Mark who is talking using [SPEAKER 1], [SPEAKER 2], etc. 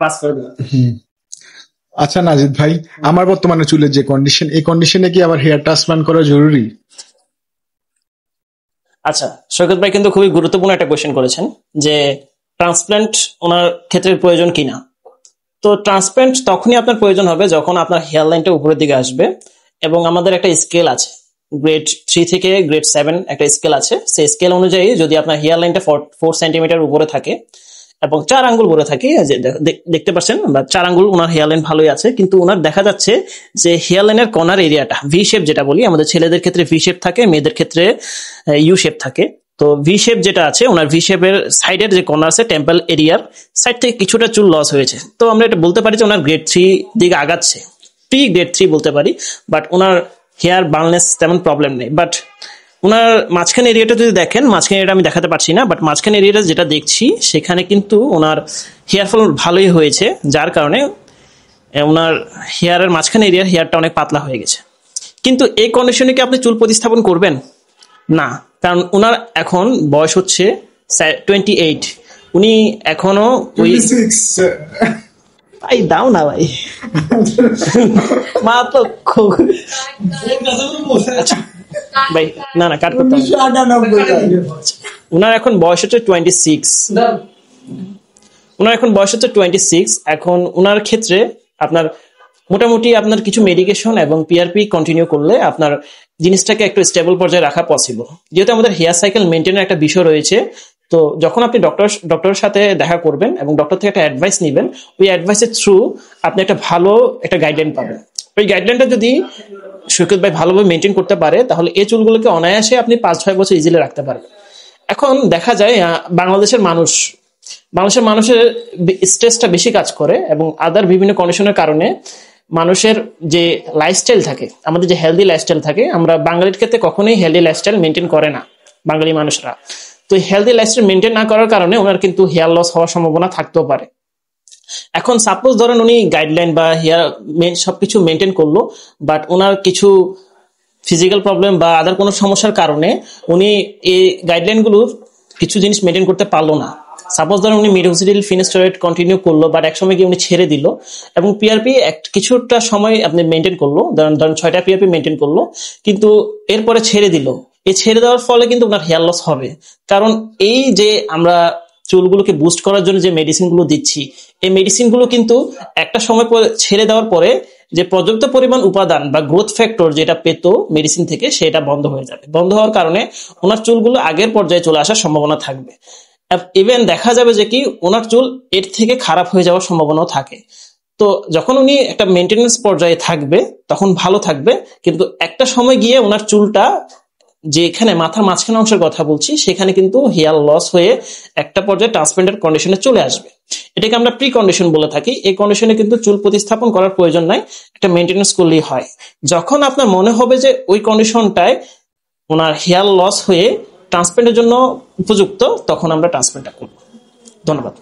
[SPEAKER 1] Pass করে দেবেন।
[SPEAKER 2] আচ্ছা নাজিদ ভাই, আমার বর্তমানে চুলের যে কন্ডিশন, এই কন্ডিশনে কি আবার হেয়ার ট্রান্সপ্লান্ট করা জরুরি?
[SPEAKER 1] আচ্ছা, সৈকত ভাই কিন্তু খুবই গুরুত্বপূর্ণ একটা কোয়েশ্চেন করেছেন যে ট্রান্সপ্ল্যান্ট ওনার ক্ষেত্রে প্রয়োজন কিনা। তো ট্রান্সপ্ল্যান্ট তখনই আপনার প্রয়োজন হবে যখন আপনার হেয়ার লাইনটা উপরের দিকে আসবে, এবং আমাদের একটা স্কেল আছে, গ্রেড 3 থেকে গ্রেড 7 একটা স্কেল আছে। সেই স্কেল অনুযায়ী যদি আপনার হেয়ার লাইনটা 4 সেন্টিমিটার উপরে থাকে এবং 4 আঙ্গুল উপরে থাকে, যে দেখতে পাচ্ছেন বা 4 আঙ্গুল ওনার হেয়ার লাইন ভালোই আছে, কিন্তু ওনার দেখা যাচ্ছে যে হেয়ার লাইনের কর্নার এরিয়াটা ভি শেপ, যেটা বলি আমাদের ছেলেদের ক্ষেত্রে ভি শেপ থাকে, মেয়েদের ক্ষেত্রে ইউ শেপ থাকে। তো ভি শেপ যেটা আছে, ওনার ভি শেপের সাইডের যে কর্নার আছে টেম্পল এরিয়ার সাইড থেকে কিছুটা চুল লস হয়েছে। তো আমরা এটা বলতে পারি যে ওনার গ্রেড 3 দিকে আগাচ্ছে, প্রি গ্রেড 3 বলতে পারি। বাট ওনার হেয়ার বালনেস তেমন প্রবলেম নেই। বাট ওনার মাঝখানে এরিয়াটা যদি দেখেন, মাঝখানে এরিয়াটা আমি দেখাতে পারছি না, বাট মাঝখানে এরিয়াটা যেটা দেখছি সেখানে কিন্তু ওনার হেয়ার ফল ভালোই হয়েছে, যার কারণে ওনার হেয়ারের মাঝখানে এরিয়ার হেয়ারটা অনেক পাতলা হয়ে গেছে। কিন্তু এই কন্ডিশনে কি আপনি চুল প্রতিস্থাপন করবেন? না, কারণ ওনার এখন বয়স হচ্ছে 28। উনি এখনো ওই ভাই দাও না ভাই মা তো ভাই না না কাট করতে ওনার এখন বয়স হচ্ছে 26। ওনার এখন বয়স হচ্ছে 26। এখন ওনার ক্ষেত্রে আপনার মোটামুটি আপনার কিছু মেডিকেশন এবং পিআরপি কন্টিনিউ করলে আপনার জিনিসটাকে একটু স্টেবল পর্যায়ে রাখা পসিবল। যেহেতু আমাদের হেয়ার সাইকেল মেনটেনের একটা বিষয় রয়েছে, তো যখন আপনি ডক্টরের সাথে দেখা করবেন এবং ডক্টর থেকে একটা অ্যাডভাইস নেবেন, ওই অ্যাডভাইসের থ্রু আপনি একটা ভালো একটা গাইডলাইন পাবেন। ওই গাইডলাইনটা যদি সৈকত ভাই ভালোভাবে মেনটেন করতে পারে, তাহলে এই চুলগুলোকে অনায়াসে আপনি 5-6 বছর ইজিলি রাখতে পারবেন। এখন দেখা যায় বাংলাদেশের মানুষের স্ট্রেসটা বেশি কাজ করে, এবং আদার বিভিন্ন কন্ডিশনের কারণে মানুষের যে লাইফস্টাইল থাকে, আমাদের যে হেলদি লাইফস্টাইল থাকে, আমরা বাঙালির ক্ষেত্রে কখনোই হেলদি লাইফস্টাইল মেনটেন করে না বাঙালি মানুষরা। তো হেলদি লাইফস্টাইল মেনটেন না করার কারণে ওনার কিন্তু হেয়ার লস হওয়ার সম্ভাবনা থাকতেও পারে। এখন সাপোজ ধরেন উনি গাইডলাইন বা হেয়ার সবকিছু মেনটেন করলো, বাট ওনার কিছু ফিজিক্যাল প্রবলেম বা আদার কোনো সমস্যার কারণে উনি এই গাইডলাইনগুলোর কিছু জিনিস মেনটেন করতে পারলো না। সাপোজ ধরেন উনি মিডোক্সিডিল ফিনাস্টেরয়েড কন্টিনিউ করলো, বাট একসময় গিয়ে উনি ছেড়ে দিল, এবং পিআরপি কিছুটা সময় আপনি মেনটেন করলো, ধরেন 6টা পিআরপি মেনটেন করলো, কিন্তু এরপরে ছেড়ে দিল। এই ছেড়ে দেওয়ার ফলে কিন্তু ওনার হেয়ার লস হবে, কারণ এই যে আমরা চুলগুলোকে বুস্ট করার জন্য যে মেডিসিন গুলো দিচ্ছি, এই মেডিসিন গুলো কিন্তু একটা সময় ছেড়ে দেওয়ার পরে যে পর্যাপ্ত পরিমাণ উপাদান বা গ্রোথ ফ্যাক্টর যেটা পেত মেডিসিন থেকে, সেটা বন্ধ হয়ে যাবে। বন্ধ হওয়ার কারণে ওনার চুলগুলো আগের পর্যায়ে চলে আসার সম্ভাবনা থাকবে। ইভেন দেখা যাবে যে কি ওনার চুল এর থেকে খারাপ হয়ে যাওয়ার সম্ভাবনাও থাকে। তো যখন উনি একটা মেনটেন্যান্স পর্যায়ে থাকবে তখন ভালো থাকবে, কিন্তু একটা সময় গিয়ে ওনার চুলটা, যে এখানে মাথার মাঝখানে অংশের কথা বলছি, সেখানে কিন্তু হেয়ার লস হয়ে একটা পর্যায়ে ট্রান্সপ্লান্টের কন্ডিশনে চলে আসবে। এটাকে আমরা প্রি কন্ডিশন বলে থাকি। এই কন্ডিশনে কিন্তু চুল প্রতিস্থাপন করার প্রয়োজন নাই, একটা মেনটেন্যান্স করলেই হয়। যখন আপনার মনে হবে যে ওই কন্ডিশনটায় ওনার হেয়ার লস হয়ে ট্রান্সপ্লান্টের জন্য উপযুক্ত, তখন আমরা ট্রান্সপ্লান্টটা করব। ধন্যবাদ।